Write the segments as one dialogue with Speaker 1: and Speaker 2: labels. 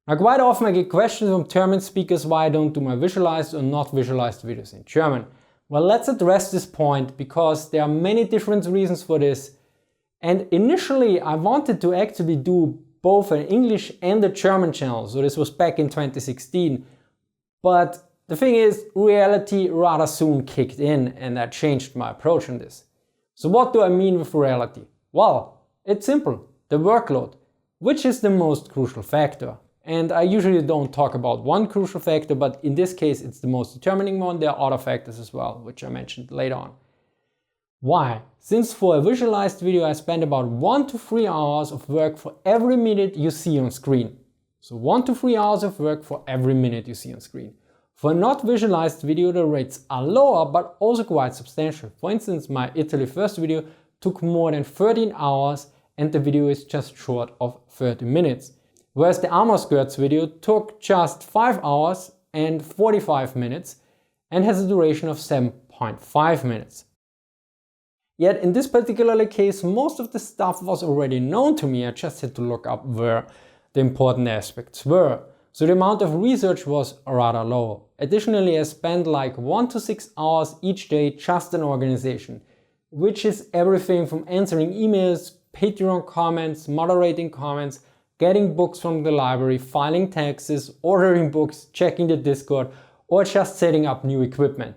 Speaker 1: Now, quite often I get questions from German speakers why I don't do my visualized or not visualized videos in German. Well, let's address this point because there are many different reasons for this. And initially I wanted to actually do both an English and a German channel. So this was back in 2016. But the thing is, reality rather soon kicked in and I changed my approach on this. So what do I mean with reality? Well, it's simple, the workload, which is the most crucial factor. And I usually don't talk about one crucial factor, but in this case it's the most determining one. There are other factors as well, which I mentioned later on. Why? Since for a visualized video I spend about 1 to 3 hours of work for every minute you see on screen. So 1 to 3 hours of work for every minute you see on screen. For a not visualized video the rates are lower but also quite substantial. For instance, my Italy first video took more than 13 hours and the video is just short of 30 minutes. Whereas the armor skirts video took just 5 hours and 45 minutes and has a duration of 7.5 minutes. Yet in this particular case, most of the stuff was already known to me. I just had to look up where the important aspects were. So the amount of research was rather low. Additionally, I spent like 1 to 6 hours each day just in organization, which is everything from answering emails, Patreon comments, moderating comments, getting books from the library, filing taxes, ordering books, checking the Discord, or just setting up new equipment,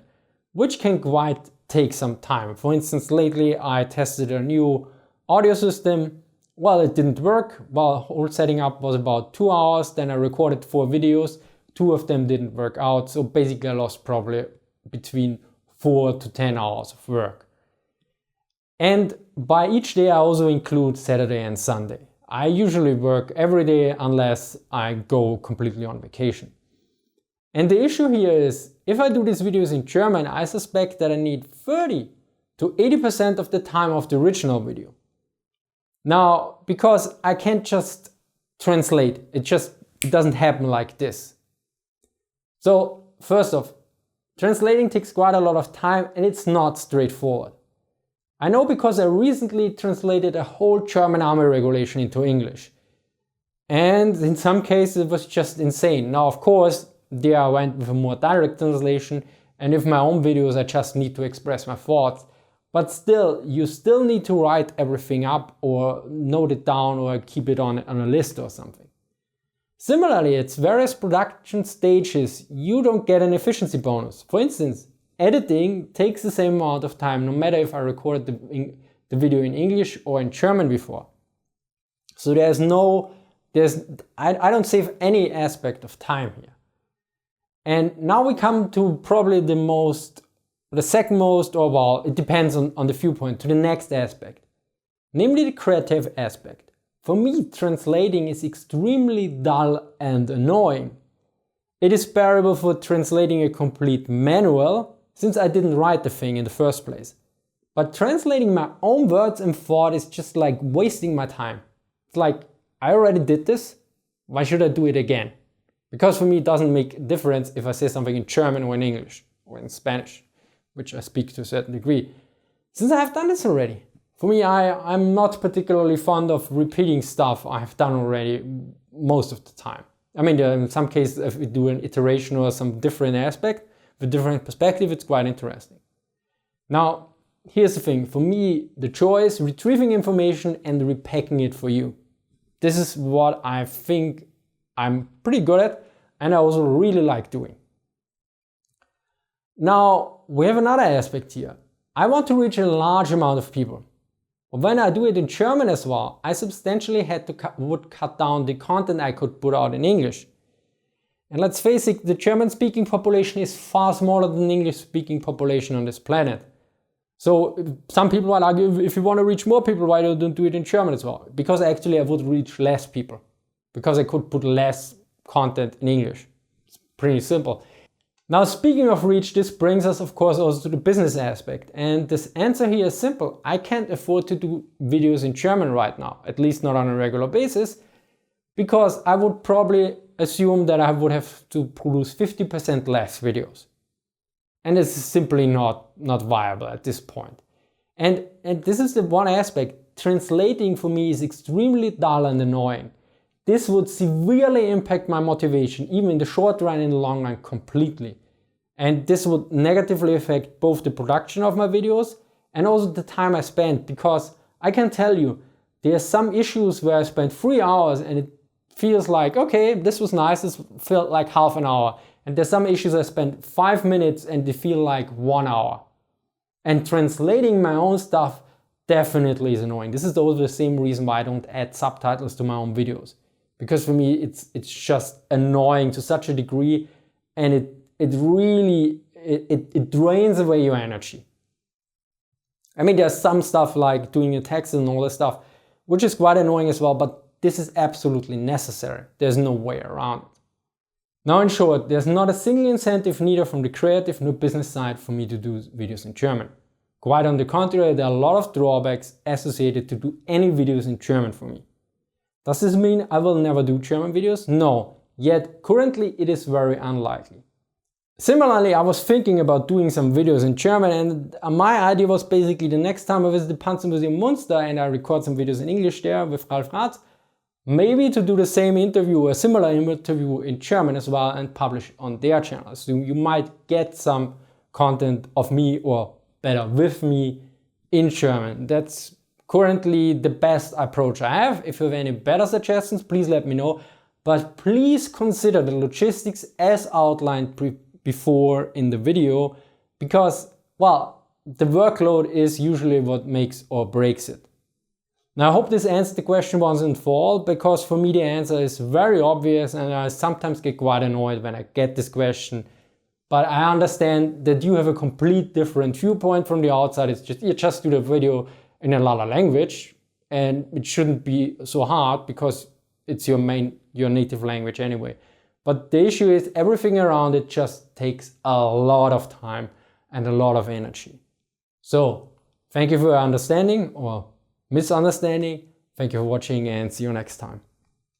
Speaker 1: which can quite take some time. For instance, lately I tested a new audio system. Well, it didn't work. Well, whole setting up was about 2 hours. Then I recorded 4 videos. 2 of them didn't work out. So basically I lost probably between 4 to 10 hours of work. And by each day I also include Saturday and Sunday. I usually work every day unless I go completely on vacation. And the issue here is, if I do these videos in German, I suspect that I need 30 to 80% of the time of the original video. Now, because I can't just translate, it doesn't happen like this. So first off, translating takes quite a lot of time and it's not straightforward. I know because I recently translated a whole German army regulation into English. And in some cases it was just insane. Now, of course, there I went with a more direct translation, and with my own videos I just need to express my thoughts. But still, you still need to write everything up or note it down or keep it on a list or something. Similarly, at various production stages, you don't get an efficiency bonus. For instance, editing takes the same amount of time no matter if I recorded the video in English or in German before. So I don't save any aspect of time here. And now we come to probably the second most, or well, it depends on the viewpoint, to the next aspect. Namely the creative aspect. For me, translating is extremely dull and annoying. It is bearable for translating a complete manual, since I didn't write the thing in the first place. But translating my own words and thought is just like wasting my time. It's like, I already did this, why should I do it again? Because for me it doesn't make a difference if I say something in German or in English or in Spanish, which I speak to a certain degree, since I have done this already. For me, I'm not particularly fond of repeating stuff I have done already most of the time. I mean, in some cases if we do an iteration or some different aspect, with different perspective, it's quite interesting. Now, here's the thing. For me, the joy is retrieving information and repacking it for you. This is what I think I'm pretty good at and I also really like doing. Now, we have another aspect here. I want to reach a large amount of people. But when I do it in German as well, I substantially would cut down the content I could put out in English. And let's face it, the German-speaking population is far smaller than the English-speaking population on this planet. So some people might argue, if you want to reach more people, why don't you do it in German as well? Because actually I would reach less people. Because I could put less content in English. It's pretty simple. Now, speaking of reach, this brings us of course also to the business aspect. And this answer here is simple. I can't afford to do videos in German right now, at least not on a regular basis, because I would probably assume that I would have to produce 50% less videos. And this is simply not viable at this point. And this is the one aspect. Translating for me is extremely dull and annoying. this would severely impact my motivation, even in the short run and in the long run, completely. And this would negatively affect both the production of my videos and also the time I spend, because I can tell you, there are some issues where I spent 3 hours and it feels like, okay, this was nice, this felt like half an hour. And there's some issues I spent 5 minutes and they feel like 1 hour. And translating my own stuff definitely is annoying. This is also the same reason why I don't add subtitles to my own videos. Because for me, it's just annoying to such a degree, and it really drains away your energy. I mean, there's some stuff like doing your text and all this stuff, which is quite annoying as well, but this is absolutely necessary. There's no way around it. Now, in short, there's not a single incentive, neither from the creative nor business side, for me to do videos in German. Quite on the contrary, there are a lot of drawbacks associated to do any videos in German for me. Does this mean I will never do German videos? No, yet currently it is very unlikely. Similarly, I was thinking about doing some videos in German, and my idea was basically the next time I visit the Panzermuseum Munster and I record some videos in English there with Ralf Rath, maybe to do the same interview or a similar interview in German as well and publish on their channel. So you might get some content of me, or better, with me in German. That's currently the best approach I have. If you have any better suggestions, please let me know. But please consider the logistics as outlined before in the video, because, well, the workload is usually what makes or breaks it. Now, I hope this answered the question once and for all, because for me the answer is very obvious and I sometimes get quite annoyed when I get this question. But I understand that you have a complete different viewpoint from the outside. It's just, you just do the video in another language, and it shouldn't be so hard because it's your native language anyway. But the issue is everything around it just takes a lot of time and a lot of energy. So thank you for your understanding or misunderstanding. Thank you for watching and see you next time.